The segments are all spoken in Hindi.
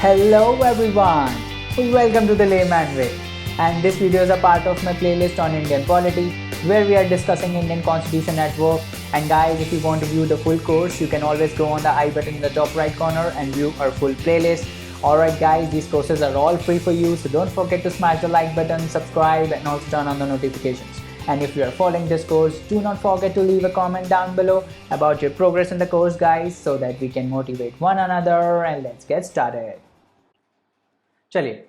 Hello everyone, welcome to the Layman Way, and this video is a part of my playlist on Indian polity where we are discussing Indian constitution at work. And guys, if you want to view the full course, you can always go on the I button in the top right corner and view our full playlist. Alright guys, these courses are all free for you, so don't forget to smash the like button, subscribe and also turn on the notifications. And if you are following this course, do not forget to leave a comment down below about your progress in the course guys, so that we can motivate one another. And let's get started. चलिए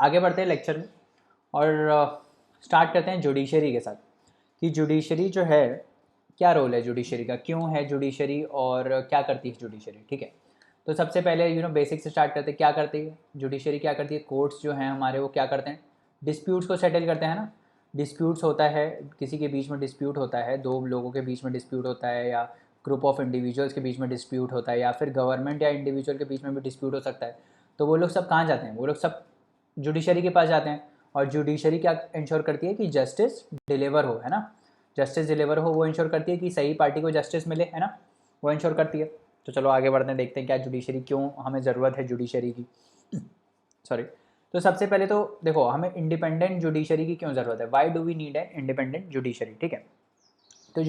आगे बढ़ते हैं लेक्चर में और स्टार्ट करते हैं जुडिशरी के साथ कि जुडिशरी जो है क्या रोल है जुडिशरी का, क्यों है जुडिशरी और क्या करती है जुडिशरी। ठीक है, तो सबसे पहले बेसिक से स्टार्ट करते हैं। क्या करती है जुडिशरी, क्या करती है। कोर्ट्स जो हैं हमारे वो क्या करते हैं, डिस्प्यूट्स को सेटल करते हैं ना। डिस्प्यूट्स होता है, किसी के बीच में डिस्प्यूट होता है, दो लोगों के बीच में डिस्प्यूट होता है, या ग्रुप ऑफ इंडिविजुअल्स के बीच में डिस्प्यूट होता है, या फिर गवर्नमेंट या इंडिविजुअल के बीच में भी डिस्प्यूट हो सकता है। तो वो लोग सब कहाँ जाते हैं, वो लोग सब जुडिशरी के पास जाते हैं। और जुडिशरी क्या इंश्योर करती है कि जस्टिस डिलीवर हो, है ना। जस्टिस डिलीवर हो वो इंश्योर करती है कि सही पार्टी को जस्टिस मिले, है ना, वो इंश्योर करती है। तो चलो आगे बढ़ते हैं, देखते हैं क्या जुडिशरी, क्यों हमें ज़रूरत है जुडिशरी की। सॉरी। तो सबसे पहले तो देखो हमें इंडिपेंडेंट जुडिशरी की क्यों ज़रूरत है, why do we need an independent judiciary. ठीक है, तो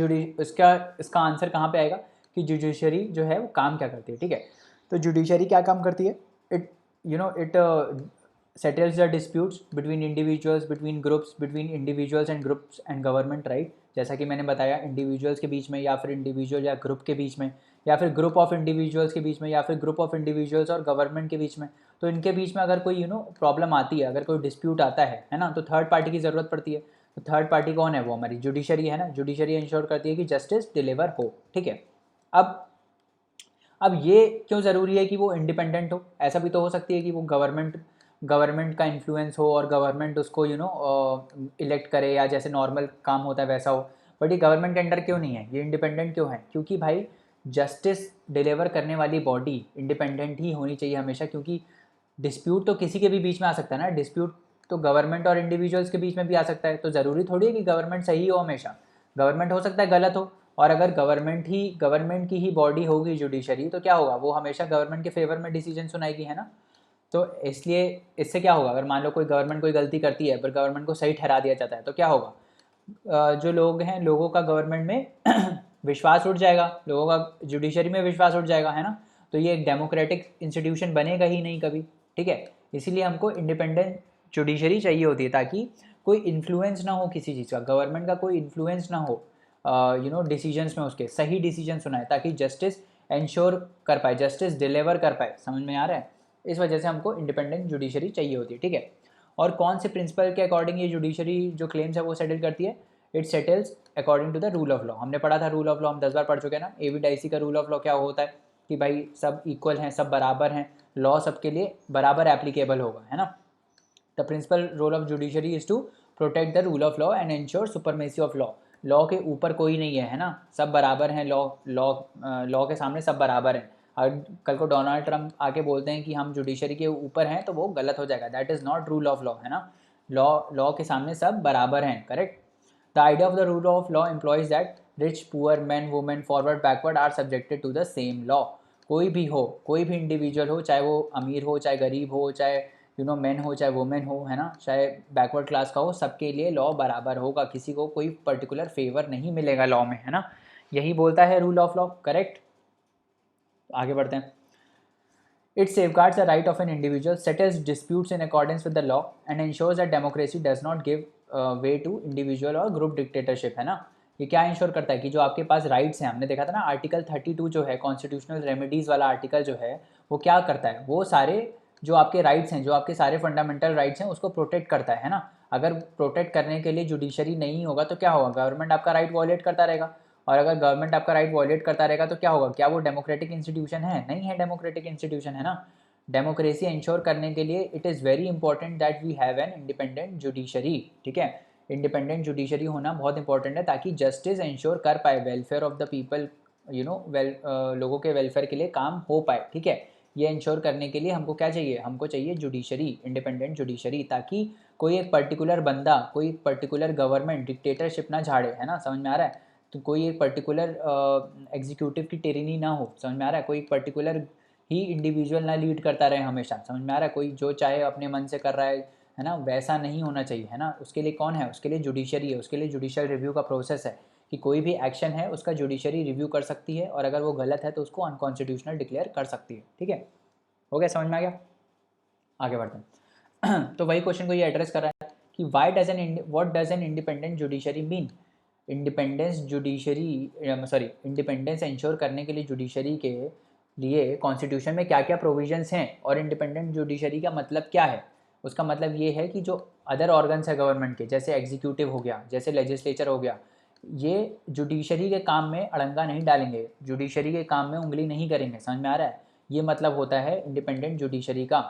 इसका आंसर कहाँ पे आएगा कि जुडिशरी जो है वो काम क्या करती है। ठीक है, तो जुडिशरी क्या काम करती है, it settles the disputes between individuals, between groups, between individuals and groups and government, right। जैसा कि मैंने बताया, इंडिविजुअल्स के बीच में, या फिर इंडिविजुअल या ग्रुप के बीच में, या फिर ग्रुप ऑफ इंडिविजुअल्स के बीच में, या फिर ग्रुप ऑफ इंडिविजुअल्स और गवर्नमेंट के बीच में। तो इनके बीच में अगर कोई प्रॉब्लम आती है, अगर कोई डिस्प्यूट आता है ना, तो थर्ड पार्टी की ज़रूरत पड़ती है। तो थर्ड पार्टी कौन है, वो हमारी जुडिशरी है ना। जुडिशरी इंश्योर करती है कि जस्टिस डिलीवर हो। ठीक है, अब ये क्यों ज़रूरी है कि वो इंडिपेंडेंट हो। ऐसा भी तो हो सकती है कि वो गवर्नमेंट का इन्फ्लुएंस हो और गवर्नमेंट उसको इलेक्ट करे, या जैसे नॉर्मल काम होता है वैसा हो। बट ये गवर्नमेंट के अंडर क्यों नहीं है, ये इंडिपेंडेंट क्यों है, क्योंकि भाई जस्टिस डिलीवर करने वाली बॉडी इंडिपेंडेंट ही होनी चाहिए हमेशा। क्योंकि डिस्प्यूट तो किसी के भी बीच में आ सकता है ना, डिस्प्यूट तो गवर्नमेंट और इंडिविजुअल्स के बीच में भी आ सकता है। तो ज़रूरी थोड़ी है कि गवर्नमेंट सही हो हमेशा, गवर्नमेंट हो सकता है गलत हो। और अगर गवर्नमेंट की ही बॉडी होगी जुडिशरी, तो क्या होगा, वो हमेशा गवर्नमेंट के फेवर में डिसीजन सुनाएगी, है ना। तो इसलिए इससे क्या होगा, अगर मान लो कोई गवर्नमेंट कोई गलती करती है पर गवर्नमेंट को सही ठहरा दिया जाता है, तो क्या होगा, जो लोग हैं लोगों का गवर्नमेंट में विश्वास उठ जाएगा, लोगों का जुडिशरी में विश्वास उठ जाएगा, है ना। तो ये एक डेमोक्रेटिक इंस्टीट्यूशन बनेगा ही नहीं कभी। ठीक है, इसीलिए हमको इंडिपेंडेंट जुडिशरी चाहिए होती है, ताकि कोई इन्फ्लुएंस ना हो किसी चीज़ का, गवर्नमेंट का कोई इन्फ्लुएंस ना हो डिसीजंस में, उसके सही डिसीजन सुनाए, ताकि जस्टिस इंश्योर कर पाए, जस्टिस डिलीवर कर पाए। समझ में आ रहा है, इस वजह से हमको इंडिपेंडेंट जुडिशरी चाहिए होती है। ठीक है, और कौन से प्रिंसिपल के अकॉर्डिंग ये जुडिशरी जो क्लेम्स है वो सेटल करती है, it settles according to the rule of law. हमने पढ़ा था रूल ऑफ लॉ, हम 10 बार पढ़ चुके हैं ना। एविडाइसी का रूल ऑफ लॉ क्या होता है कि भाई सब इक्वल हैं, सब बराबर हैं, लॉ सबके लिए बराबर एप्लीकेबल होगा, है ना। The principal role of judiciary is to protect the rule of law and ensure supremacy of law. Law के ऊपर कोई नहीं है ना, सब बराबर हैं, लॉ के सामने सब बराबर हैं। अगर कल को डोनाल्ड ट्रंप आके बोलते हैं कि हम जुडिशरी के ऊपर हैं, तो वो गलत हो जाएगा, that is not rule of law, है ना। लॉ के सामने सब बराबर हैं, correct. The idea of the rule of law employs that rich poor man women forward backward are subjected to the same law. कोई भी हो, कोई भी इंडिविजुअल हो, चाहे वो अमीर हो चाहे गरीब हो, चाहे मैन हो चाहे वुमेन हो, है ना, चाहे बैकवर्ड क्लास का हो, सबके लिए लॉ बराबर होगा, किसी को कोई पर्टिकुलर फेवर नहीं मिलेगा लॉ में, है ना। यही बोलता है रूल ऑफ लॉ, करेक्ट। आगे बढ़ते हैं। It safeguards the right of an individual, settles disputes in accordance with the law and ensures that democracy does not give way to individual or group dictatorship, है ना। ये क्या इंश्योर करता है कि जो आपके पास राइट्स हैं, हमने देखा था ना आर्टिकल 32 जो है कॉन्स्टिट्यूशनल रेमेडीज़ वाला आर्टिकल जो है, वो क्या करता है, वो सारे जो आपके राइट्स हैं, जो आपके सारे फंडामेंटल राइट्स हैं, उसको प्रोटेक्ट करता है ना। अगर प्रोटेक्ट करने के लिए जुडिशरी नहीं होगा तो क्या होगा, गवर्नमेंट आपका राइट वॉयलेट करता रहेगा। और अगर गवर्नमेंट आपका राइट वॉयलेट करता रहेगा तो क्या होगा, क्या वो डेमोक्रेटिक इंस्टीट्यूशन है, नहीं है डेमोक्रेटिक इंस्टीट्यूशन, है ना। डेमोक्रेसी इंश्योर करने के लिए it is very important that we have an independent judiciary. ठीक है, इंडिपेंडेंट जुडिशरी होना बहुत इंपॉर्टेंट है, ताकि जस्टिस इंश्योर कर पाए, वेलफेयर ऑफ द पीपल, लोगों के वेलफेयर के लिए काम हो पाए। ठीक है, ये इंश्योर करने के लिए हमको क्या चाहिए, हमको चाहिए जुडिशरी, इंडिपेंडेंट जुडिशरी, ताकि कोई एक पर्टिकुलर बंदा, कोई पर्टिकुलर गवर्नमेंट डिक्टेटरशिप ना झाड़े, है ना। समझ में आ रहा है, तो कोई एक पर्टिकुलर एग्जीक्यूटिव की टिरनी ना हो, समझ में आ रहा है, कोई पर्टिकुलर ही इंडिविजुअल ना लीड करता रहे हमेशा, समझ में आ रहा है, कोई जो चाहे अपने मन से कर रहा है ना, वैसा नहीं होना चाहिए, है ना। उसके लिए कौन है, उसके लिए जुडिशरी है, उसके लिए जुडिशियल रिव्यू का प्रोसेस है कि कोई भी एक्शन है उसका जुडिशरी रिव्यू कर सकती है और अगर वो गलत है तो उसको अनकॉन्स्टिट्यूशनल डिक्लेयर कर सकती है, ठीक है। हो गया, समझ में आ गया, आगे बढ़ते हैं। तो वही क्वेश्चन को ये एड्रेस कर रहा है कि what does N independent judiciary mean. Independence judiciary sorry independence ensure करने के लिए जुडिशरी के लिए कॉन्स्टिट्यूशन में क्या क्या प्रोविजंस हैं और इंडिपेंडेंट जुडिशरी का मतलब क्या है। उसका मतलब ये है कि जो अदर ऑर्गन्स है गवर्नमेंट के, जैसे एग्जीक्यूटिव हो गया, जैसे लेजिस्लेचर हो गया, ये जुडिशरी के काम में अड़ंगा नहीं डालेंगे, जुडिशरी के काम में उंगली नहीं करेंगे, समझ में आ रहा है। ये मतलब होता है इंडिपेंडेंट जुडिशरी का।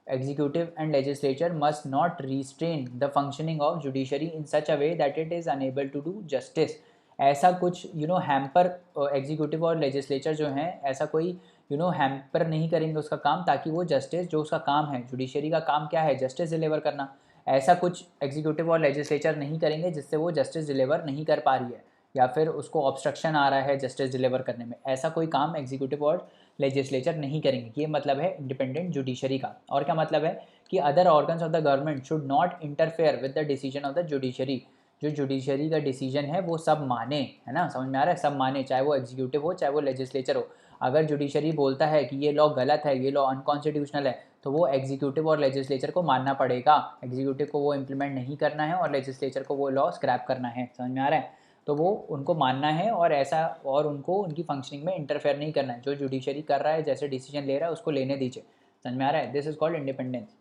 Executive and legislature must not restrain the functioning of judiciary in such a way that it is unable to do justice। ऐसा कुछ हैम्पर एग्जीक्यूटिव और लेजिस्लेचर जो हैं ऐसा कोई हैम्पर नहीं करेंगे उसका काम, ताकि वो जस्टिस जो उसका काम है, जुडिशरी का काम क्या है, जस्टिस डिलीवर करना, ऐसा कुछ एग्जीक्यूटिव और लेजिस्लेचर नहीं करेंगे जिससे वो जस्टिस डिलीवर नहीं कर पा रही है या फिर उसको ऑब्स्ट्रक्शन आ रहा है जस्टिस डिलीवर करने में। ऐसा कोई काम एग्जीक्यूटिव और लेजिस्लेचर नहीं करेंगे। ये मतलब है इंडिपेंडेंट जुडिशरी का। और क्या मतलब है कि other organs of the government should not interfere with the decision of the judiciary. जो जुडिशरी का डिसीजन है वो सब माने, है ना, समझ में आ रहा है, सब माने, चाहे वो एग्जीक्यूटिव हो चाहे वो लेजिस्लेचर हो। अगर जुडिशरी बोलता है कि ये लॉ गलत है, ये लॉ अनकॉन्स्टिट्यूशनल है, तो वो एग्जीक्यूटिव और लेजिस्लेचर को मानना पड़ेगा। एग्जीक्यूटिव को वो इम्प्लीमेंट नहीं करना है और लेजिस्लेचर को वो लॉ स्क्रैप करना है, समझ में आ रहा है। तो वो उनको मानना है और ऐसा, और उनको उनकी फंक्शनिंग में इंटरफेयर नहीं करना है। जो जुडिशरी कर रहा है, जैसे डिसीजन ले रहा है, उसको लेने दीजिए, समझ में आ रहा है। This is called independence.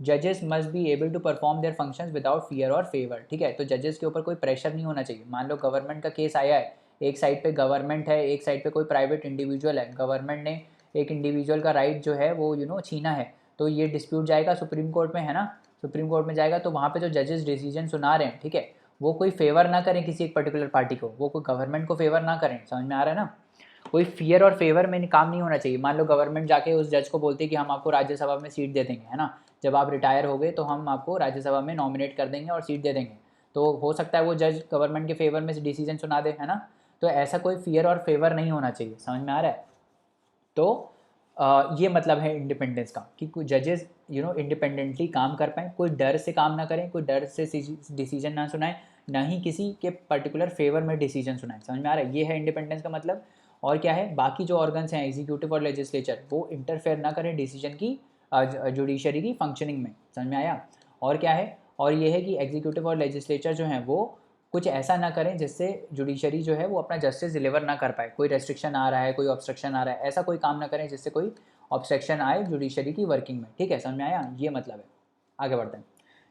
जजेस must be able to perform their functions without fear और फेवर, ठीक है। तो जजेस के ऊपर कोई प्रेशर नहीं होना चाहिए। मान लो गवर्नमेंट का केस आया है, एक साइड पे गवर्नमेंट है, एक साइड पे कोई प्राइवेट इंडिविजुअल है, गवर्नमेंट ने एक इंडिविजुअल का राइट जो है वो छीना है, तो ये डिस्प्यूट जाएगा सुप्रीम कोर्ट में, है ना। सुप्रीम कोर्ट में जाएगा तो वहाँ पे जो जजेस डिसीजन सुना रहे हैं, ठीक है, वो कोई फेवर ना करें किसी एक पर्टिकुलर पार्टी को, वो कोई गवर्नमेंट को फेवर ना करें, समझ में आ रहा है ना। कोई फियर और फेवर में काम नहीं होना चाहिए। मान लो गवर्नमेंट जाके उस जज को बोलती है कि हम आपको राज्यसभा में सीट दे देंगे, है ना, जब आप रिटायर हो गए तो हम आपको राज्यसभा में नॉमिनेट कर देंगे और सीट दे देंगे, तो हो सकता है वो जज गवर्नमेंट के फेवर में डिसीजन सुना दे, है ना। तो ऐसा कोई फियर और फेवर नहीं होना चाहिए, समझ में आ रहा है। तो ये मतलब है इंडिपेंडेंस का कि कोई जजेस इंडिपेंडेंटली काम कर पाएँ, कोई डर से काम ना करें, कोई डर से डिसीजन ना सुनाएं, ना ही किसी के पर्टिकुलर फेवर में डिसीजन सुनाएं, समझ में आ रहा है। ये है इंडिपेंडेंस का मतलब। और क्या है, बाकी जो ऑर्गन्स हैं एग्जीक्यूटिव और लेजिस्लेचर, वो इंटरफेयर ना करें डिसीजन की, जुडिशरी की फंक्शनिंग में, समझ में आया। और क्या है, और ये है कि एग्जीक्यूटिव और लेजिस्लेचर जो हैं वो कुछ ऐसा ना करें जिससे जुडिशरी जो है वो अपना जस्टिस डिलीवर ना कर पाए। कोई रेस्ट्रिक्शन आ रहा है, कोई ऑब्स्ट्रक्शन आ रहा है, ऐसा कोई काम ना करें जिससे कोई ऑब्स्ट्रक्शन आए जुडिशरी की वर्किंग में, ठीक है, समझ में आया, ये मतलब है। आगे बढ़ते हैं।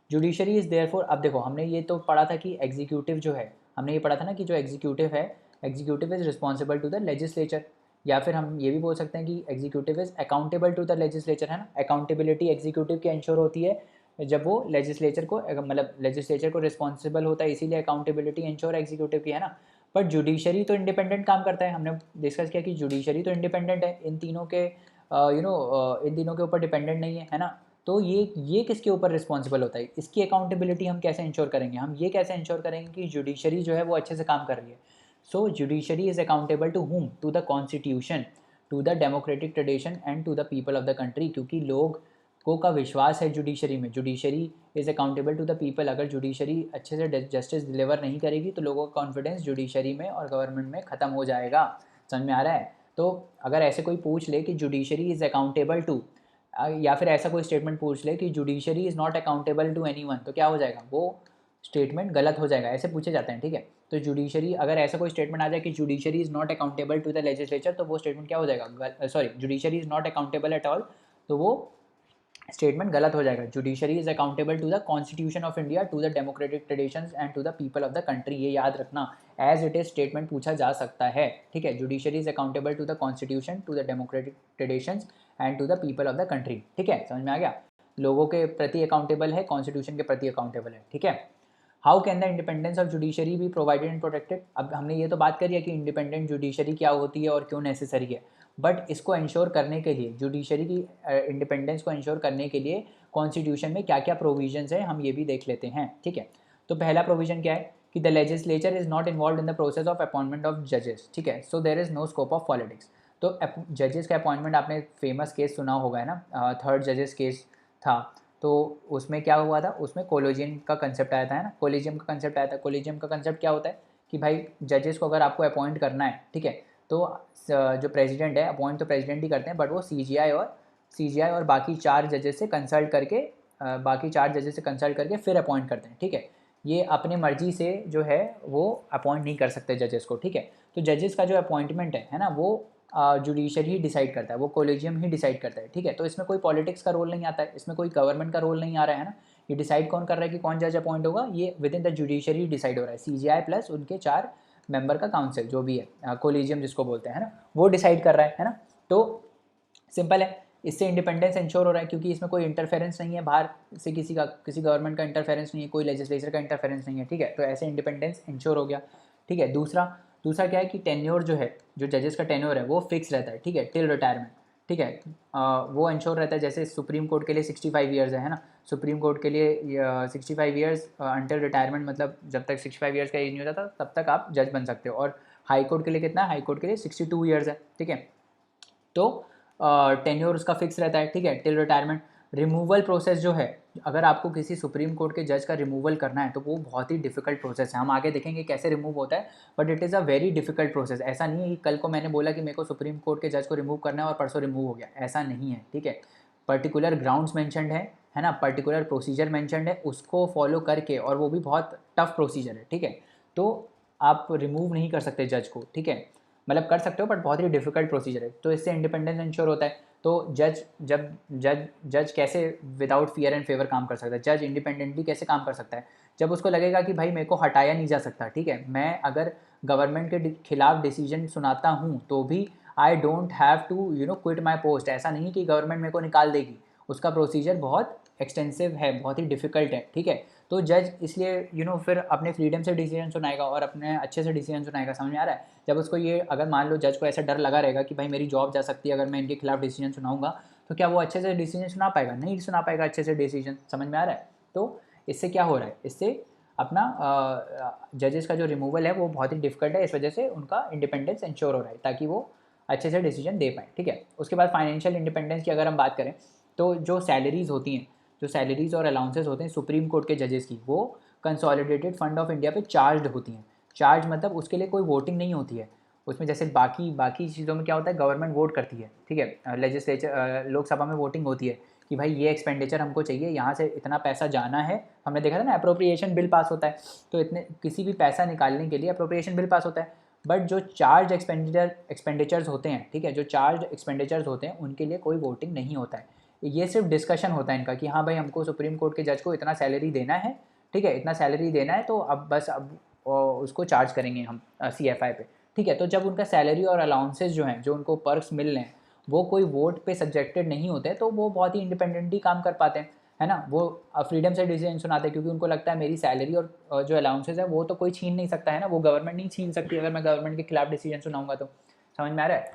जुडिशरी इज़ देयरफॉर, अब देखो हमने ये तो पढ़ा था कि एग्जीक्यूटिव जो है, हमने ये पढ़ा था ना कि जो एग्जीक्यूटिव है, executive is responsible to the legislature, या फिर हम ये भी बोल सकते हैं कि executive is accountable to the legislature, है ना। अकाउंटेबिलिटी एग्जीक्यूटिव की इंश्योर होती है जब वो लेजिस्लेचर को, मतलब लेजिस्लेचर को रिस्पॉन्सिबल होता है, इसीलिए अकाउंटेबिलिटी इंश्योर एग्जीक्यूटिव की, है ना। बट जुडिशरी तो इंडिपेंडेंट काम करता है, हमने डिस्कस किया कि जुडिशरी तो इंडिपेंडेंट है, इन तीनों के इन तीनों के ऊपर डिपेंडेंट नहीं है, है ना। तो ये किसके ऊपर रिस्पॉन्सिबल होता है, इसकी अकाउंटेबिलिटी हम कैसे इंश्योर करेंगे, हम ये कैसे इंश्योर करेंगे कि जुडिशरी जो है वो अच्छे से काम कर रही है। So judiciary is accountable to whom, to the constitution, to the democratic tradition and to the people of the country, क्योंकि लोग को का विश्वास है जुडिशरी में। Judiciary is accountable to the people. अगर जुडिशरी अच्छे से जस्टिस डिलीवर नहीं करेगी तो लोगों का कॉन्फिडेंस जुडिशरी में और गवर्नमेंट में ख़त्म हो जाएगा, समझ में आ रहा है। तो अगर ऐसे कोई पूछ ले कि जुडिशरी इज़ अकाउंटेबल टू, या फिर ऐसा कोई स्टेटमेंट पूछ ले कि judiciary is not accountable to anyone, तो क्या हो जाएगा, वो स्टेटमेंट गलत हो जाएगा, ऐसे पूछे जाते हैं, ठीक है। तो जुडिशरी, अगर ऐसा कोई स्टेटमेंट आ जाए कि judiciary is not accountable to the legislature, तो वो स्टेटमेंट क्या हो जाएगा, sorry, judiciary is not accountable at all, तो वो स्टेटमेंट गलत हो जाएगा। Judiciary is accountable to the constitution of India, to the democratic traditions and to the people of the country, ये याद रखना, एज इट इज स्टेटमेंट पूछा जा सकता है, ठीक है। Judiciary is accountable to the constitution, to the democratic traditions and to the people of the country, ठीक है, समझ में आ गया। लोगों के प्रति अकाउंटेबल है, कॉन्स्टिट्यूशन के प्रति अकाउंटेबल है, ठीक है। How can the independence of judiciary be provided and protected. अब हमने ये तो बात करी है कि इंडिपेंडेंट जुडिशरी क्या होती है और क्यों नेसेसरी है, बट इसको इंश्योर करने के लिए, जुडिशरी की इंडिपेंडेंस को इंश्योर करने के लिए कॉन्स्टिट्यूशन में क्या क्या प्रोविजंस हैं हम ये भी देख लेते हैं, ठीक है। तो पहला प्रोविजन क्या है कि the legislature is not involve in the process of appointment of जजेस, ठीक है। So there is no scope of politics. तो जजेस का अपॉइंटमेंट आपने फेमस केस सुना होगा है ना, थर्ड जजेस केस था। तो उसमें क्या हुआ था, उसमें कोलेजियम का कंसेप्ट आया था, है ना, कोलेजियम का कंसेप्ट आया था। कोलेजियम का कंसेप्ट क्या होता है कि भाई जजेस को अगर आपको अपॉइंट करना है, ठीक है, तो जो प्रेसिडेंट है, अपॉइंट तो प्रेसिडेंट ही करते हैं, बट वो सीजीआई और बाकी 4 जजेस से कंसल्ट करके फिर अपॉइंट करते हैं, ठीक है। ये अपने मर्जी से जो है वो अपॉइंट नहीं कर सकते जजेस को, ठीक है। तो जजेस का जो अपॉइंटमेंट है ना, वो जुडिशरी ही डिसाइड करता है, वो कोलेजियम ही डिसाइड करता है, ठीक है। तो इसमें कोई पॉलिटिक्स का रोल नहीं आता है, इसमें कोई गवर्नमेंट का रोल नहीं आ रहा है ना। ये डिसाइड कौन कर रहा है कि कौन जज अपॉइंट होगा, ये with in the judiciary decide हो रहा है। सीजीआई प्लस उनके 4 मेंबर का काउंसिल जो भी है, कोलेजियम जिसको बोलते हैं, है ना, वो डिसाइड कर रहा है ना। तो सिंपल है, इससे इंडिपेंडेंस इंश्योर हो रहा है, क्योंकि इसमें कोई इंटरफेरेंस नहीं है बाहर से, किसी गवर्नमेंट का इंटरफेरेंस नहीं है, कोई लेजिस्लेचर का इंटरफेरेंस नहीं है, ठीक है। तो ऐसे इंडिपेंडेंस इंश्योर हो गया, ठीक है। दूसरा क्या है कि टेन्योर जो है, जो जजेस का टेन्योर है वो फिक्स रहता है, ठीक है, टिल रिटायरमेंट, ठीक है। वो इंश्योर रहता है, जैसे सुप्रीम कोर्ट के लिए 65 ईयर्स है ना, सुप्रीम कोर्ट के लिए 65 ईयर्स अंटिल रिटायरमेंट, मतलब जब तक 65 ईयर्स का एज नहीं होता तब तक आप जज बन सकते हो। और हाई कोर्ट के लिए कितना है, हाई कोर्ट के लिए 62 ईयर्स है, ठीक है। तो टेन्योर उसका फिक्स रहता है, ठीक है, टिल रिटायरमेंट। रिमूवल प्रोसेस जो है, अगर आपको किसी सुप्रीम कोर्ट के जज का रिमूवल करना है तो वो बहुत ही डिफिकल्ट प्रोसेस है, हम आगे देखेंगे कैसे रिमूव होता है, but it is a very difficult process. ऐसा नहीं है कि कल को मैंने बोला कि मेरे को सुप्रीम कोर्ट के जज को रिमूव करना है और परसों रिमूव हो गया, ऐसा नहीं है, ठीक है। पर्टिकुलर ग्राउंड्स मैंशनड है ना, पर्टिकुलर प्रोसीजर मैंशनड है, उसको फॉलो करके, और वो भी बहुत टफ प्रोसीजर है, ठीक है। तो आप रिमूव नहीं कर सकते जज को, ठीक है, मतलब कर सकते हो बट बहुत ही डिफिकल्ट प्रोसीजर है। तो इससे इंडिपेंडेंस इंश्योर होता है। तो जज कैसे विदाउट फियर एंड फेवर काम कर सकता है, जज इंडिपेंडेंटली कैसे काम कर सकता है, जब उसको लगेगा कि भाई मेरे को हटाया नहीं जा सकता, ठीक है, मैं अगर गवर्नमेंट के खिलाफ डिसीजन सुनाता हूँ तो भी I don't have to quit my post, ऐसा नहीं कि गवर्नमेंट मेरे को निकाल देगी, उसका प्रोसीजर बहुत एक्सटेंसिव है, बहुत ही डिफिकल्ट है, ठीक है। तो जज इसलिए फिर अपने फ्रीडम से डिसीजन सुनाएगा और अपने अच्छे से डिसीजन सुनाएगा, समझ में आ रहा है। जब उसको ये, अगर मान लो जज को ऐसा डर लगा रहेगा कि भाई मेरी जॉब जा सकती है अगर मैं इनके खिलाफ डिसीजन सुनाऊंगा, तो क्या वो अच्छे से डिसीजन सुना पाएगा, नहीं सुना पाएगा अच्छे से डिसीजन, समझ में आ रहा है। तो इससे क्या हो रहा है, इससे अपना जजेस का जो रिमूवल है वो बहुत ही डिफिकल्ट है, इस वजह से उनका इंडिपेंडेंस इंश्योर हो रहा है ताकि वो अच्छे से डिसीजन दे पाए, ठीक है। उसके बाद फाइनेंशियल इंडिपेंडेंस की अगर हम बात करें, तो जो सैलरीज़ होती हैं, जो सैलरीज़ और अलाउंसेस होते हैं सुप्रीम कोर्ट के जजेस की, वो कंसोलिडेटेड फंड ऑफ इंडिया पे चार्ज होती हैं। चार्ज मतलब उसके लिए कोई वोटिंग नहीं होती है उसमें, जैसे बाकी बाकी चीज़ों में क्या होता है, गवर्नमेंट वोट करती है, ठीक है, लेजिस्लेचर लोकसभा में वोटिंग होती है कि भाई ये एक्सपेंडिचर हमको चाहिए, यहाँ से इतना पैसा जाना है। हमने देखा था ना, अप्रोप्रिएशन बिल पास होता है, तो इतने किसी भी पैसा निकालने के लिए अप्रोप्रिएशन बिल पास होता है। बट जो चार्ज एक्सपेंडिचर्स होते हैं, ठीक है, जो चार्ज एक्सपेंडिचर्स होते हैं उनके लिए कोई वोटिंग नहीं होता है, ये सिर्फ डिस्कशन होता है इनका कि हाँ भाई हमको सुप्रीम कोर्ट के जज को इतना सैलरी देना है, ठीक है, इतना सैलरी देना है, तो अब उसको चार्ज करेंगे हम CFI पे, ठीक है। तो जब उनका सैलरी और अलाउंसेस जो हैं, जो उनको पर्क्स मिल रहे हैं, वो कोई वोट पे सब्जेक्टेड नहीं होते, तो वो बहुत ही इंडिपेंडेंटली काम कर पाते हैं, है ना। वो फ्रीडम से डिसीजन सुनाते हैं, क्योंकि उनको लगता है मेरी सैलरी और जो अलाउंसेस है वो तो कोई छीन नहीं सकता, है ना, वो गवर्नमेंट नहीं छीन सकती अगर मैं गवर्नमेंट के खिलाफ डिसीजन सुनाऊंगा तो, समझ में आ रहा है।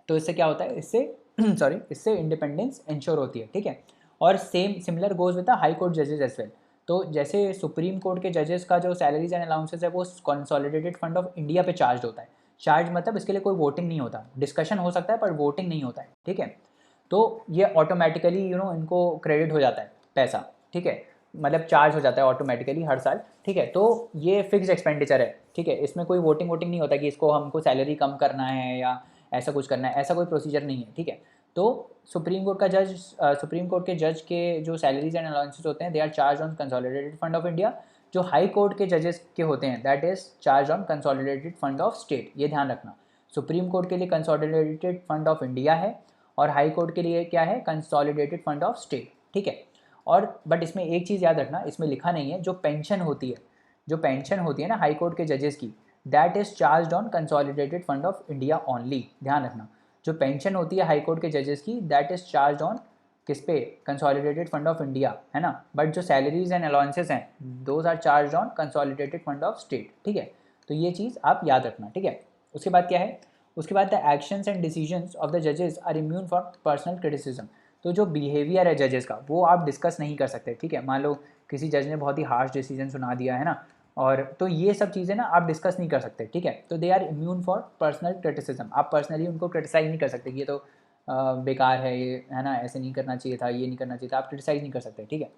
तो इससे क्या होता है, इससे सॉरी, इससे इंडिपेंडेंस इंश्योर होती है, ठीक है। और similar goes with the high court जजेस एज वेल। तो जैसे सुप्रीम कोर्ट के जजेस का जो सैलरीज एंड अलाउंसेस है वो कंसोलिडेटेड फंड ऑफ इंडिया पे चार्ज होता है। चार्ज मतलब इसके लिए कोई वोटिंग नहीं होता, डिस्कशन हो सकता है पर वोटिंग नहीं होता है, ठीक है। तो ये ऑटोमेटिकली इनको क्रेडिट हो जाता है पैसा, ठीक है, मतलब चार्ज हो जाता है ऑटोमेटिकली हर साल, ठीक है। तो ये फिक्स एक्सपेंडिचर है, ठीक है, इसमें कोई वोटिंग नहीं होता कि इसको हमको सैलरी कम करना है या ऐसा कुछ करना है, ऐसा कोई प्रोसीजर नहीं है, ठीक है। तो सुप्रीम कोर्ट के जज के जो सैलरीज एंड अलाउंसेस होते हैं, they are charge on consolidated fund of India. जो हाई कोर्ट के जजेस के होते हैं, that is charge on consolidated fund of state, ये ध्यान रखना। सुप्रीम कोर्ट के लिए कंसोलिडेटेड फंड ऑफ इंडिया है और हाई कोर्ट के लिए क्या है, कंसोलिडेटेड फंड ऑफ स्टेट, ठीक है। और बट इसमें एक चीज़ याद रखना, इसमें लिखा नहीं है, जो पेंशन होती है ना हाई कोर्ट के जजेस की, that is charge on consolidated fund of India only, ध्यान रखना। जो पेंशन होती है हाई कोर्ट के जजेस की, दैट इज चार्ज ऑन किस पे, कंसोलिडेटेड फंड ऑफ इंडिया, है ना। बट जो सैलरीज एंड अलाउंसेस हैं, those are charge on consolidated fund of state, ठीक है। तो ये चीज़ आप याद रखना, ठीक है। उसके बाद क्या है, उसके बाद the actions and decisions of the जजेस are immune for personal criticism. तो जो बिहेवियर है जजेस का वो आप डिस्कस नहीं कर सकते, ठीक है। मान लो किसी जज ने बहुत ही हार्श डिसीजन सुना दिया है ना, और तो ये सब चीज़ें ना आप डिस्कस नहीं कर सकते, ठीक है। तो they are immune for personal criticism, आप पर्सनली उनको क्रिटिसाइज नहीं कर सकते कि ये तो बेकार है, ये है ना, ऐसे नहीं करना चाहिए था, ये नहीं करना चाहिए था, आप क्रिटिसाइज नहीं कर सकते, ठीक है।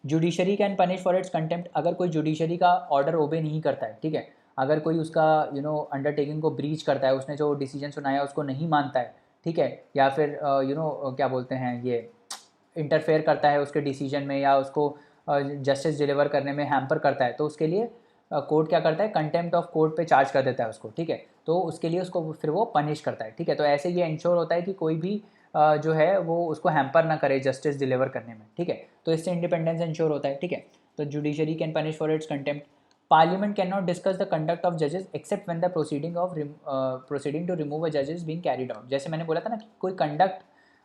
Judiciary can punish for its contempt, अगर कोई जुडिशरी का ऑर्डर ओबे नहीं करता है, ठीक है, अगर कोई उसका अंडरटेकिंग को ब्रीच करता है, उसने जो डिसीजन सुनाया उसको नहीं मानता है, ठीक है, या फिर क्या बोलते हैं ये इंटरफेयर करता है उसके डिसीजन में, या उसको जस्टिस डिलीवर करने में हैम्पर करता है, तो उसके लिए कोर्ट क्या करता है, कंटेम्प्ट ऑफ कोर्ट पे चार्ज कर देता है उसको, ठीक है। तो उसके लिए उसको फिर वो पनिश करता है, ठीक है। तो ऐसे ये इंश्योर होता है कि कोई भी जो है वो उसको हैम्पर ना करे जस्टिस डिलीवर करने में, ठीक है। तो इससे इंडिपेंडेंस इंश्योर होता है, ठीक है। तो judiciary can punish for its contempt. Parliament can not discuss the conduct of जजेस except when the proceeding to remove a जजेस बीइंग कैरिड आउट। जैसे मैंने बोला था ना कि कोई कंडक्ट,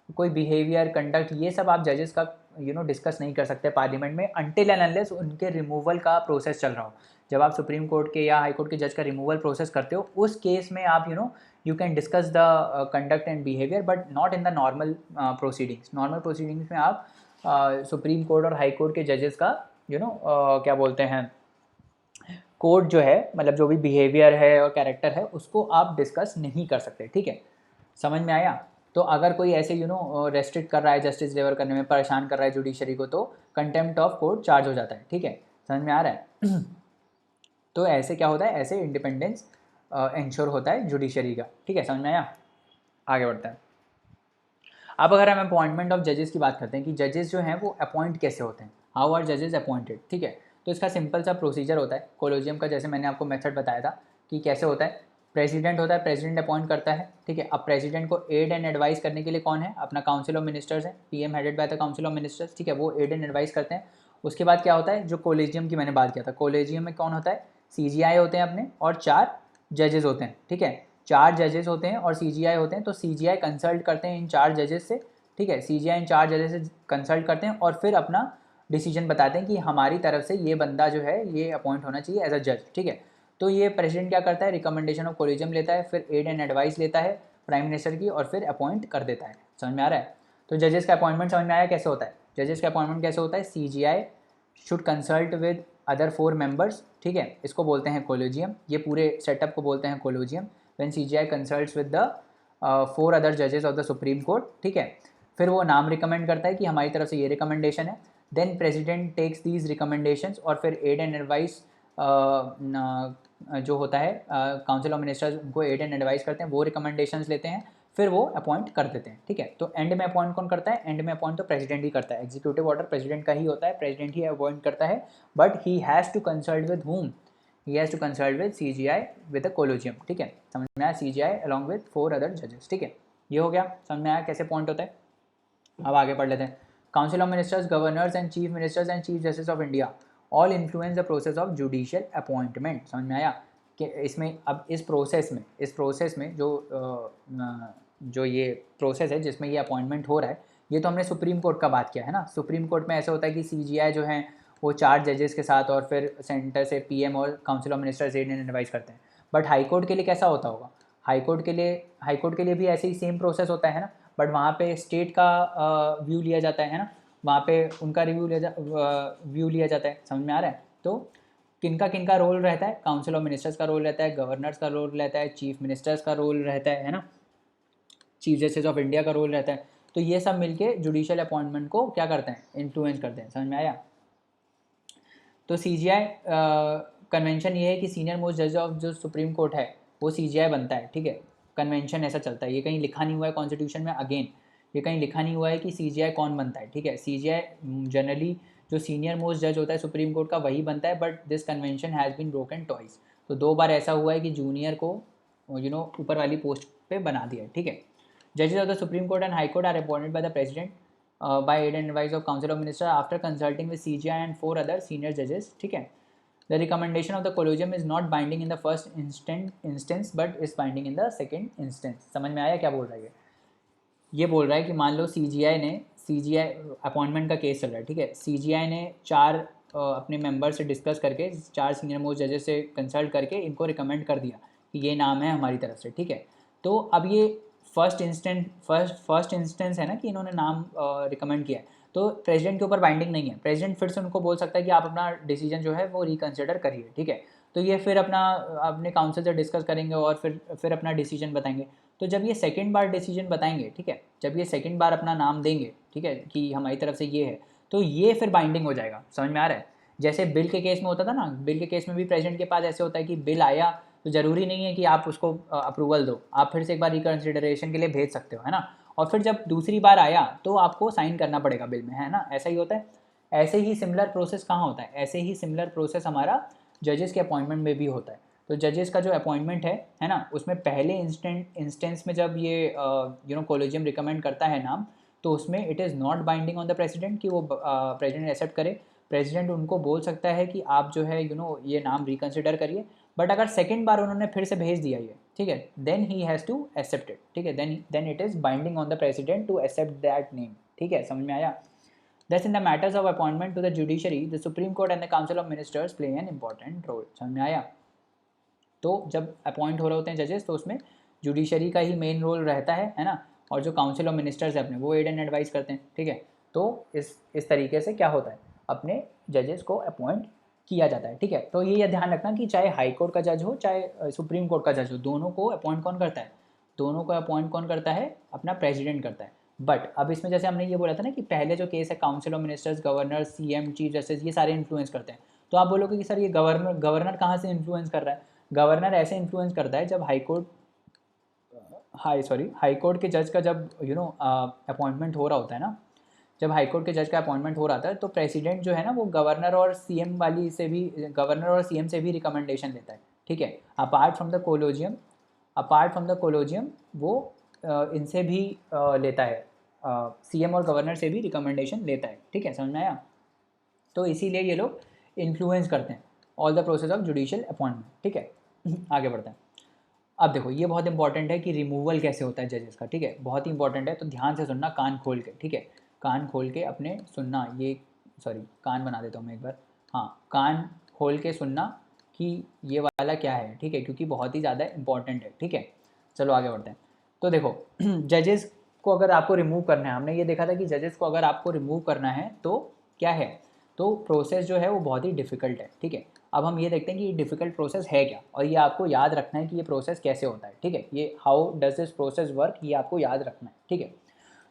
कोई बिहेवियर, कंडक्ट, ये सब आप जजेस का डिस्कस नहीं कर सकते पार्लियामेंट में अनटिल एंड अनलेस उनके रिमूवल का प्रोसेस चल रहा हो। जब आप सुप्रीम कोर्ट के या हाई कोर्ट के जज का रिमूवल प्रोसेस करते हो, उस केस में आप you can discuss the conduct and behaviour, but not in the normal proceedings. Normal proceedings में आप सुप्रीम कोर्ट और हाई कोर्ट के जजेस का क्या बोलते हैं, कोर्ट जो है, मतलब जो भी बिहेवियर है और कैरेक्टर है, उसको आप डिस्कस नहीं कर सकते, ठीक है। समझ में आया। तो अगर कोई ऐसे रेस्ट्रिक्ट कर रहा है जस्टिस डिलीवर करने में, परेशान कर रहा है जुडिशरी को, तो कंटेम्प्ट ऑफ कोर्ट चार्ज हो जाता है, ठीक है। समझ में आ रहा है। तो ऐसे क्या होता है, ऐसे इंडिपेंडेंस इंश्योर होता है जुडिशरी का, ठीक है। समझ में आया। आगे बढ़ते हैं। अब अगर हम अपॉइंटमेंट ऑफ जजेस की बात करते हैं कि जजेस जो हैं वो अपॉइंट कैसे होते हैं, हाउ आर जजेस अपॉइंटेड, ठीक है। तो इसका सिंपल सा प्रोसीजर होता है कोलोजियम का, जैसे मैंने आपको मेथड बताया था कि कैसे होता है। प्रेसिडेंट होता है, प्रेसिडेंट अपॉइंट करता है, ठीक है। अब प्रेसिडेंट को एड एंड एडवाइस करने के लिए कौन है, अपना काउंसिल ऑफ मिनिस्टर्स है, PM headed by the council of ministers, ठीक है, वो एड एंड एडवाइस करते हैं। उसके बाद क्या होता है, जो कोलेजियम की मैंने बात किया था, कोलेजियम में कौन होता है, सीजीआई होते हैं अपने, और 4 जजेस होते हैं, ठीक है। 4 जजेस होते हैं और सीजीआई होते हैं, तो सीजीआई कंसल्ट करते हैं इन 4 जजेस से, ठीक है। सीजीआई इन 4 जजेस से कंसल्ट करते हैं और फिर अपना डिसीजन बताते हैं कि हमारी तरफ से ये बंदा जो है ये अपॉइंट होना चाहिए एज अ जज, ठीक है। तो ये प्रेसिडेंट क्या करता है, रिकमेंडेशन ऑफ कोलिजियम लेता है, फिर एड एंड एडवाइस लेता है प्राइम मिनिस्टर की, और फिर अपॉइंट कर देता है। समझ में आ रहा है। तो जजेस का अपॉइंटमेंट समझ में आया कैसे होता है। जजेस का अपॉइंटमेंट कैसे होता है, CGI should consult with other 4 members, ठीक है, इसको बोलते हैं कोलोजियम, ये पूरे सेटअप को बोलते हैं Colosseum. When CGI consults with the 4 other जजेस ऑफ द सुप्रीम कोर्ट, ठीक है। फिर वो नाम रिकमेंड करता है कि हमारी तरफ से ये रिकमेंडेशन है। Then president takes these recommendations, और फिर एड एंड एडवाइस जो होता है काउंसिल ऑफ मिनिस्टर्स उनको एड एंड एडवाइस करते हैं, वो रिकमेंडेशंस लेते हैं, फिर वो अपॉइंट कर देते हैं, ठीक है। तो एंड में अपॉइंट कौन करता है, एंड में अपॉइंट तो प्रेसिडेंट ही करता है, एग्जीक्यूटिव ऑर्डर प्रेसिडेंट का ही होता है, प्रेसिडेंट ही अपॉइंट करता है, but he has to consult with whom, he has to consult with CGI with a collegium, ठीक है। समझ में आया, CGI along with 4 other judges, ठीक है। ये हो गया, समझ में आया कैसे पॉइंट होता है। अब आगे पढ़ लेते हैं। Council of ministers, governors and chief ministers and chief justice of India all influence the process of judicial appointment. समझ में आया कि इसमें, अब इस प्रोसेस में जो ये प्रोसेस है जिसमें ये अपॉइंटमेंट हो रहा है, ये तो हमने सुप्रीम कोर्ट का बात किया है ना। सुप्रीम कोर्ट में ऐसा होता है कि सीजीआई जो है वो 4 जजेस के साथ, और फिर सेंटर से पीएम और council of ministers aid and advice करते हैं। बट हाई कोर्ट के लिए कैसा होता होगा, हाई कोर्ट के लिए भी ऐसे ही सेम प्रोसेस होता है ना, बट वहाँ पे स्टेट का व्यू लिया जाता है ना, वहाँ पे उनका व्यू लिया जाता है। समझ में आ रहा है। तो किनका रोल रहता है, काउंसिल ऑफ मिनिस्टर्स का रोल रहता है, गवर्नर्स का रोल रहता है, चीफ मिनिस्टर्स का रोल रहता है ना, चीफ जस्टिस ऑफ इंडिया का रोल रहता है। तो ये सब मिलके जुडिशियल अपॉइंटमेंट को क्या करते हैं, इन्फ्लुएंस करते हैं। समझ में आया। तो सीजीआई कन्वेंशन ये है कि सीनियर मोस्ट जज ऑफ जो सुप्रीम कोर्ट है वो सीजीआई बनता है, ठीक है। कन्वेंशन ऐसा चलता है, ये कहीं लिखा नहीं हुआ है कॉन्स्टिट्यूशन में, अगेन ये कहीं लिखा नहीं हुआ है कि सीजीआई कौन बनता है, ठीक है। सीजीआई जनरली जो सीनियर मोस्ट जज होता है सुप्रीम कोर्ट का वही बनता है, but this convention has been broken twice. तो 2 बार ऐसा हुआ है कि जूनियर को ऊपर वाली पोस्ट पे बना दिया है, ठीक है। जजेस of the supreme court and high court are appointed by the president by aid and advice of Council of Ministers after consulting with CGI and 4 other senior judges, ठीक है। The recommendation of the collegium is not binding in the first instance but is binding in the second instance। समझ में आया क्या बोल रहा है ये बोल रहा है कि मान लो सीजीआई अपॉइंटमेंट का केस चल रहा है, ठीक है। सीजीआई ने 4 अपने मेंबर से डिस्कस करके, 4 सीनियर मोस्ट जजेस से कंसल्ट करके इनको रिकमेंड कर दिया कि ये नाम है हमारी तरफ से, ठीक है। तो अब ये फर्स्ट इंस्टेंस है ना कि इन्होंने नाम रिकमेंड किया है, तो प्रेसिडेंट के ऊपर बाइंडिंग नहीं है। प्रेसिडेंट फिर से उनको बोल सकता है कि आप अपना डिसीजन जो है वो रिकन्सिडर करिए, ठीक है। तो ये फिर अपने काउंसिल से डिस्कस करेंगे और फिर अपना डिसीजन बताएंगे। तो जब ये सेकंड बार डिसीजन बताएंगे, ठीक है, जब ये सेकंड बार अपना नाम देंगे, ठीक है, कि हमारी तरफ से ये है, तो ये फिर बाइंडिंग हो जाएगा। समझ में आ रहा है? जैसे बिल के केस में होता था ना, बिल के केस में भी प्रेसिडेंट के पास ऐसे होता है कि बिल आया तो ज़रूरी नहीं है कि आप उसको अप्रूवल दो, आप फिर से एक बार रिकन्सिडरेशन के लिए भेज सकते हो, है ना। और फिर जब दूसरी बार आया तो आपको साइन करना पड़ेगा बिल में, है ना, ऐसा ही होता है। ऐसे ही सिमिलर प्रोसेस कहाँ होता है? ऐसे ही सिमिलर प्रोसेस हमारा जजेस के अपॉइंटमेंट में भी होता है। तो जजेस का जो अपॉइंटमेंट है ना, उसमें पहले इंस्टेंस में जब ये कॉलेजियम रिकमेंड करता है नाम, तो उसमें it is not binding on the president कि वो प्रेसिडेंट एक्सेप्ट करे। प्रेसिडेंट उनको बोल सकता है कि आप जो है ये नाम रिकन्सिडर करिए। बट अगर सेकेंड बार उन्होंने फिर से भेज दिया ये, ठीक है, then he has to accept it, ठीक है, then it is binding on the president to accept that name, ठीक है, समझ में आया? Thus, in the matters of appointment to the judiciary, the Supreme Court and the Council of Ministers play an important role. समझ में आया? तो जब अपॉइंट हो रहे होते हैं जजेस, तो उसमें जुडिशरी का ही मेन रोल रहता है ना, और जो काउंसिल ऑफ मिनिस्टर्स है अपने, वो एड एंड एडवाइस करते हैं, ठीक है। तो इस तरीके से क्या होता है, अपने जजेस को अपॉइंट किया जाता है, ठीक है। तो ये ध्यान रखना कि चाहे हाई कोर्ट का जज हो चाहे सुप्रीम कोर्ट का जज हो, दोनों को अपॉइंट कौन करता है? दोनों को अपॉइंट कौन करता है? अपना प्रेसिडेंट करता है। बट अब इसमें जैसे हमने ये बोला था ना कि पहले जो केस है, council of ministers, governor, CM, chief justice, ये सारे इन्फ्लुएंस करते हैं। तो आप बोलोगे कि सर ये गवर्नर कहाँ से इन्फ्लुएंस कर रहा है? गवर्नर ऐसे इन्फ्लुएंस करता है जब हाई कोर्ट के जज का जब अपॉइंटमेंट हो रहा होता है ना, जब हाई कोर्ट के जज का अपॉइंटमेंट हो रहा था, तो प्रेसिडेंट जो है ना, वो गवर्नर और सीएम से भी रिकमेंडेशन लेता है, ठीक है। अपार्ट फ्रॉम द कोलोजियम वो इनसे भी लेता है, सीएम और गवर्नर से भी रिकमेंडेशन लेता है, ठीक है, समझ में आया? तो इसीलिए ये लोग इन्फ्लुएंस करते हैं all the process of judicial appointment, ठीक है। आगे बढ़ते हैं। अब देखो ये बहुत इंपॉर्टेंट है कि रिमूवल कैसे होता है जजेस का, ठीक है, बहुत ही इंपॉर्टेंट है। तो ध्यान से सुनना, कान खोल के, ठीक है, कान खोल के अपने सुनना। ये कान बना देता हूँ मैं एक बार। हाँ, कान खोल के सुनना कि ये वाला क्या है, ठीक है, क्योंकि बहुत ही ज़्यादा इंपॉर्टेंट है, ठीक है। चलो आगे बढ़ते हैं। तो देखो जजेस को अगर आपको रिमूव करना है, हमने ये देखा था कि जजेस को अगर आपको रिमूव करना है तो क्या है, तो प्रोसेस जो है वो बहुत ही डिफ़िकल्ट है, ठीक है। अब हम ये देखते हैं कि ये डिफ़िकल्ट प्रोसेस है क्या, और ये आपको याद रखना है कि ये प्रोसेस कैसे होता है, ठीक है। ये how does this process work, ये आपको याद रखना है, ठीक है।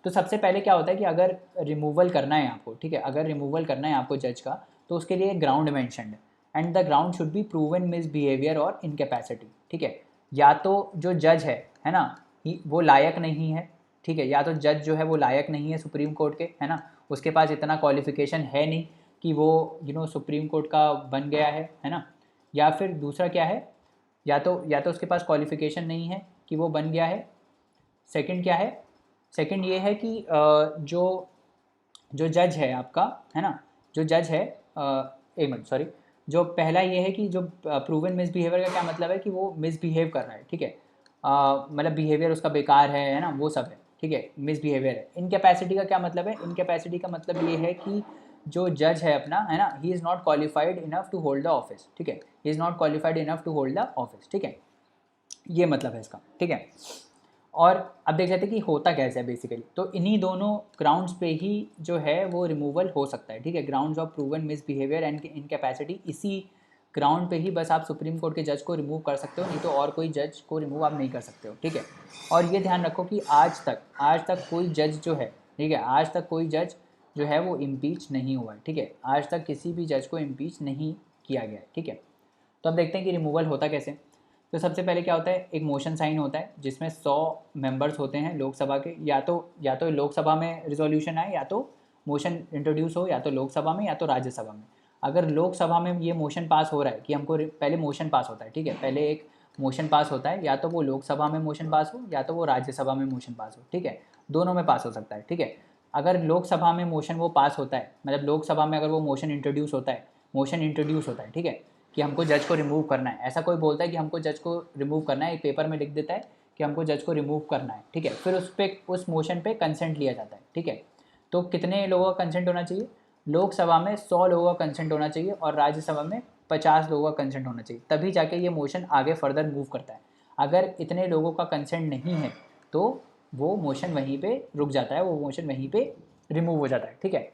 तो सबसे पहले क्या होता है कि अगर रिमूवल करना है आपको, ठीक है, अगर रिमूवल करना है आपको जज का, तो उसके लिए ग्राउंड मैंशनड है, and the ground should be proven misbehaviour और इनकेपेसिटी, ठीक है। या तो जो जज है ना, वो लायक नहीं है, ठीक है, या तो जज जो है वो लायक नहीं है सुप्रीम कोर्ट के, है ना, उसके पास इतना क्वालिफिकेशन है नहीं कि वो सुप्रीम कोर्ट का बन गया है ना। या फिर दूसरा क्या है, या तो उसके पास क्वालिफिकेशन नहीं है कि वो बन गया है। सेकंड क्या है, सेकंड ये है कि जो जो जज है आपका, है ना, जो जज है, एक मिनट सॉरी, जो पहला ये है कि जो प्रूवन मिसबिहेवियर का क्या मतलब है कि वो मिसबिहेव कर रहा है, ठीक है, मतलब बिहेवियर उसका बेकार है ना, वो सब है, ठीक है, मिसबिहेवियर है। इनकैपेसिटी का क्या मतलब है? इनकैपेसिटी का मतलब ये है कि जो जज है अपना, है ना, he is not qualified enough to hold the office, ठीक है, he is not qualified enough to hold the office, ठीक है, ये मतलब है इसका, ठीक है। और अब देख लेते हैं कि होता कैसे है बेसिकली। तो इन्हीं दोनों ग्राउंड्स पे ही जो है वो रिमूवल हो सकता है, ठीक है, grounds of proven misbehaviour and incapacity, इसी ग्राउंड पे ही बस आप सुप्रीम कोर्ट के जज को रिमूव कर सकते हो, नहीं तो और कोई जज को रिमूव आप नहीं कर सकते हो, ठीक है। और ये ध्यान रखो कि आज तक कोई जज जो है, ठीक है, आज तक कोई जज जो है वो इम्पीच नहीं हुआ है, ठीक है, आज तक किसी भी जज को इम्पीच नहीं किया गया है, ठीक है। तो अब देखते हैं कि रिमूवल होता कैसे। तो सबसे पहले क्या होता है, एक मोशन साइन होता है जिसमें 100 मेंबर्स होते हैं लोकसभा के, या तो लोकसभा में रिजोल्यूशन आए, या तो मोशन इंट्रोड्यूस हो, या तो लोकसभा में या तो राज्यसभा में। अगर लोकसभा में ये मोशन पास हो रहा है कि हमको पहले मोशन पास होता है, ठीक है, पहले एक मोशन पास होता है, या तो वो लोकसभा में मोशन पास हो या तो वो राज्यसभा में मोशन पास हो, ठीक है, दोनों में पास हो सकता है, ठीक है। अगर लोकसभा में मोशन वो पास होता है, मतलब लोकसभा में अगर वो मोशन इंट्रोड्यूस होता है, ठीक है, कि हमको जज को रिमूव करना है, ऐसा कोई बोलता है कि हमको जज को रिमूव करना है, एक पेपर में लिख देता है कि हमको जज को रिमूव करना है, ठीक है, फिर उस मोशन पे कंसेंट लिया जाता है, ठीक है। तो कितने लोगों का कंसेंट होना चाहिए? लोकसभा में 100 लोगों का कंसेंट होना चाहिए और राज्यसभा में 50 लोगों का कंसेंट होना चाहिए, तभी जाके ये मोशन आगे फर्दर मूव करता है। अगर इतने लोगों का कंसेंट नहीं है तो वो मोशन वहीं पे रुक जाता है, वो मोशन वहीं पे रिमूव हो जाता है, ठीक है।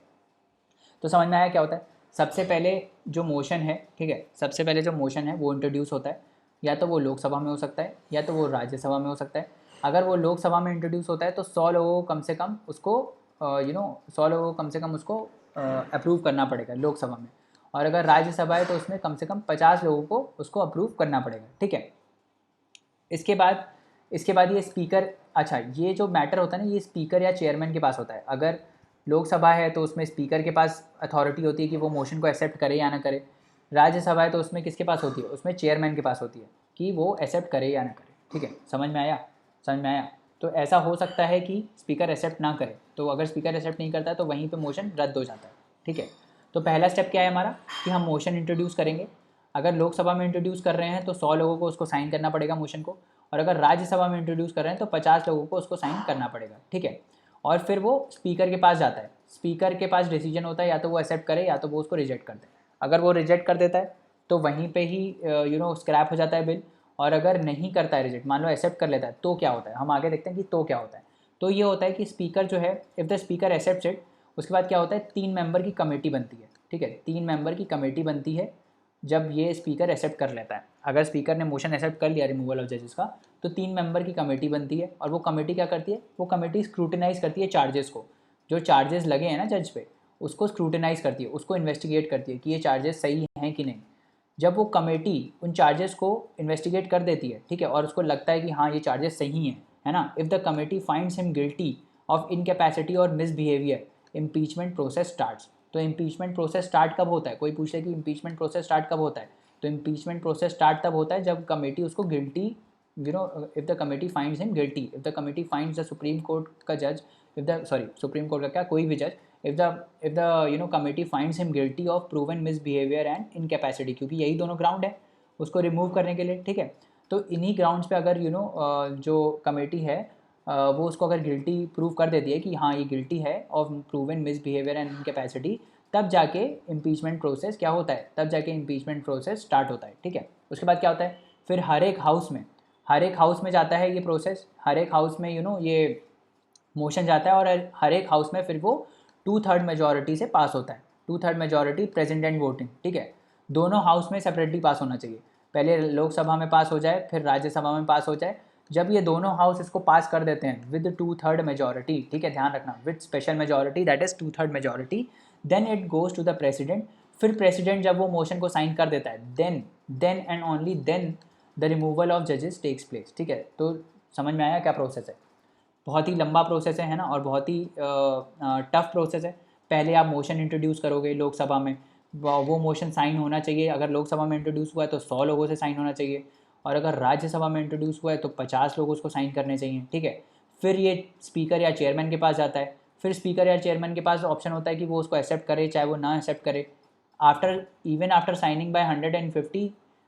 तो समझ में आया क्या होता है। सबसे पहले जो मोशन है, ठीक है, सबसे पहले जो मोशन है वो इंट्रोड्यूस होता है, या तो वो लोकसभा में हो सकता है या तो वो राज्यसभा में हो सकता है। अगर वो लोकसभा में इंट्रोड्यूस होता है तो 100 लोगों को कम से कम उसको 100 लोगों को कम से कम उसको अप्रूव करना पड़ेगा लोकसभा में। और अगर राज्यसभा है तो उसमें कम से कम 50 लोगों को उसको अप्रूव करना पड़ेगा, ठीक है। इसके बाद ये स्पीकर, अच्छा ये जो मैटर होता है ना, ये स्पीकर या चेयरमैन के पास होता है। अगर लोकसभा है तो उसमें स्पीकर के पास अथॉरिटी होती है कि वो मोशन को एक्सेप्ट करे या ना करे। राज्यसभा है तो उसमें किसके पास होती है, उसमें चेयरमैन के पास होती है कि वो एक्सेप्ट करे या ना करे, ठीक है। समझ में आया। तो ऐसा हो सकता है कि स्पीकर एक्सेप्ट ना करे, तो अगर स्पीकर एक्सेप्ट नहीं करता है तो वहीं पे मोशन रद्द हो जाता है, ठीक है। तो पहला स्टेप क्या है हमारा कि हम मोशन इंट्रोड्यूस करेंगे। अगर लोकसभा में इंट्रोड्यूस कर रहे हैं तो 100 लोगों को उसको साइन करना पड़ेगा मोशन को, और अगर राज्यसभा में इंट्रोड्यूस कर रहे हैं तो 50 लोगों को उसको साइन करना पड़ेगा, ठीक है। और फिर वो स्पीकर के पास जाता है, स्पीकर के पास डिसीजन होता है, या तो वो एक्सेप्ट करे या तो वो उसको रिजेक्ट कर दे। अगर वो रिजेक्ट कर देता है तो वहीं पे ही स्क्रैप हो जाता है बिल। और अगर नहीं करता है रिजेक्ट, मान लो एक्सेप्ट कर लेता है, तो क्या होता है, हम आगे देखते हैं कि तो क्या होता है। तो ये होता है कि स्पीकर जो है, if the speaker accepts it, उसके बाद क्या होता है, 3 मेंबर की कमेटी बनती है, ठीक है। 3 मेंबर की कमेटी बनती है जब ये स्पीकर एक्सेप्ट कर लेता है। अगर स्पीकर ने मोशन एक्सेप्ट कर लिया रिमूवल ऑफ जजेस का, तो 3 मेंबर की कमेटी बनती है। और वो कमेटी क्या करती है, वो कमेटी स्क्रूटिनाइज करती है चार्जेस को, जो चार्जेस लगे हैं ना जज पे, उसको स्क्रूटिनाइज करती है, उसको इन्वेस्टिगेट करती है कि ये चार्जेस सही हैं कि नहीं। जब वो कमेटी उन चार्जेस को इन्वेस्टिगेट कर देती है, ठीक है, और उसको लगता है कि हाँ ये चार्जेस सही हैं, है ना, if the committee finds him guilty of incapacity और मिसबिहेवियर, इम्पीचमेंट प्रोसेस स्टार्ट्स। तो इम्पीचमेंट प्रोसेस स्टार्ट कब होता है, कोई पूछ ले कि इम्पीचमेंट प्रोसेस स्टार्ट कब होता है, तो इम्पीचमेंट प्रोसेस स्टार्ट तब होता है जब कमेटी उसको guilty, if the committee finds him guilty, if the committee finds the supreme court का जज, सुप्रीम कोर्ट का क्या, कोई भी जज, if the committee finds him guilty of proven misbehaviour and incapacity, क्योंकि यही दोनों ग्राउंड है उसको रिमूव करने के लिए, ठीक है। तो इन्हीं ग्राउंड्स पे अगर जो कमेटी है वो उसको अगर गिल्टी प्रूव कर देती है कि हाँ ये गिल्टी है of proven misbehaviour and incapacity, तब जाके इम्पीचमेंट प्रोसेस क्या होता है, तब जाके इम्पीचमेंट प्रोसेस स्टार्ट होता है, ठीक है। उसके बाद क्या होता है, फिर हर एक हाउस में जाता है ये प्रोसेस, हर एक हाउस में ये मोशन जाता है, और हर एक हाउस में फिर वो 2/3 मेजॉरिटी से पास होता है। 2/3 मेजॉरिटी प्रेजेंट एंड वोटिंग, ठीक है। दोनों हाउस में सेपरेटली पास होना चाहिए, पहले लोकसभा में पास हो जाए फिर राज्यसभा में पास हो जाए। जब ये दोनों हाउस इसको पास कर देते हैं विद 2/3 मेजॉरिटी, ठीक है, ध्यान रखना, with special majority that is 2/3 majority, then it goes to the president. फिर प्रेसिडेंट जब वो मोशन को साइन कर देता है, then and only then the removal of जजेस टेक्स प्लेस, ठीक है। तो समझ में आया क्या प्रोसेस है। बहुत ही लंबा प्रोसेस है ना, और बहुत ही टफ प्रोसेस है। पहले आप मोशन इंट्रोड्यूस करोगे लोकसभा में, वो मोशन साइन होना चाहिए, अगर लोकसभा में इंट्रोड्यूस हुआ है तो 100 लोगों से साइन होना चाहिए, और अगर राज्यसभा में इंट्रोड्यूस हुआ है तो 50 लोग उसको साइन करने चाहिए, ठीक है। फिर ये स्पीकर या चेयरमैन के पास जाता है, फिर स्पीकर या चेयरमैन के पास ऑप्शन होता है कि वो उसको एक्सेप्ट करे चाहे वो ना एक्सेप्ट करे। After signing by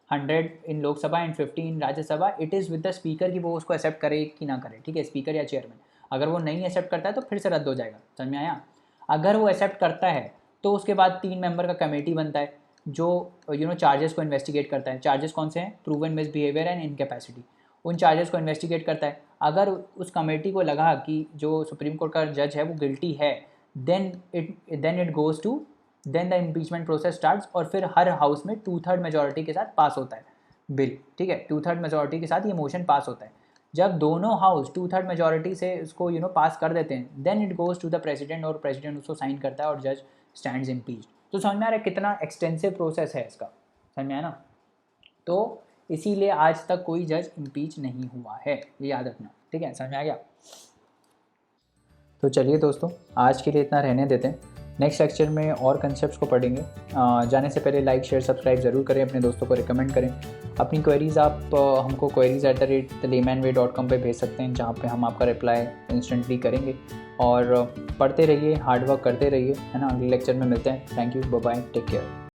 100 in Lok Sabha and 50 in Rajya Sabha, it is with the speaker कि वो उसको एक्सेप्ट करे कि ना करे, ठीक है, स्पीकर या चेयरमैन। अगर वो नहीं एक्सेप्ट करता है तो फिर से रद्द हो जाएगा, समझ में आया। अगर वो एक्सेप्ट करता है तो उसके बाद 3 मेंबर का कमेटी बनता है जो चार्जेस को इन्वेस्टिगेट करता है। चार्जेस कौन से हैं, प्रूवन मिसबिहेवियर एंड इनकैपेसिटी, उन चार्जेस को इन्वेस्टिगेट करता है। अगर उस कमेटी को लगा कि जो सुप्रीम कोर्ट का जज है वो गिल्टी है, then it goes to, then the impeachment process starts, और फिर हर हाउस में 2/3 मेजॉरिटी के साथ पास होता है बिल, ठीक है, 2/3 मेजॉरिटी के साथ ये मोशन पास होता है। जब दोनों हाउस 2/3 मेजॉरिटी से इसको पास कर देते हैं, then it goes to the president, और प्रेसिडेंट उसको साइन करता है और जज स्टैंड्स इम्पीच्ड। तो समझ में आ रहा है कितना एक्सटेंसिव प्रोसेस है इसका, समझ में आया ना। तो इसीलिए आज तक कोई जज इम्पीच नहीं हुआ है, ये याद रखना, ठीक है, समझ में आ गया। तो चलिए दोस्तों, आज के लिए इतना रहने देते हैं, नेक्स्ट लेक्चर में और कंसेप्ट्स को पढ़ेंगे। जाने से पहले लाइक शेयर सब्सक्राइब ज़रूर करें, अपने दोस्तों को रिकमेंड करें। अपनी क्वेरीज़ आप हमको queries@thelaymanway.com पे भेज सकते हैं, जहाँ पे हम आपका रिप्लाई इंस्टेंटली करेंगे। और पढ़ते रहिए, हार्ड वर्क करते रहिए, है ना। अगले लेक्चर में मिलते हैं। Thank you, bye bye, take care.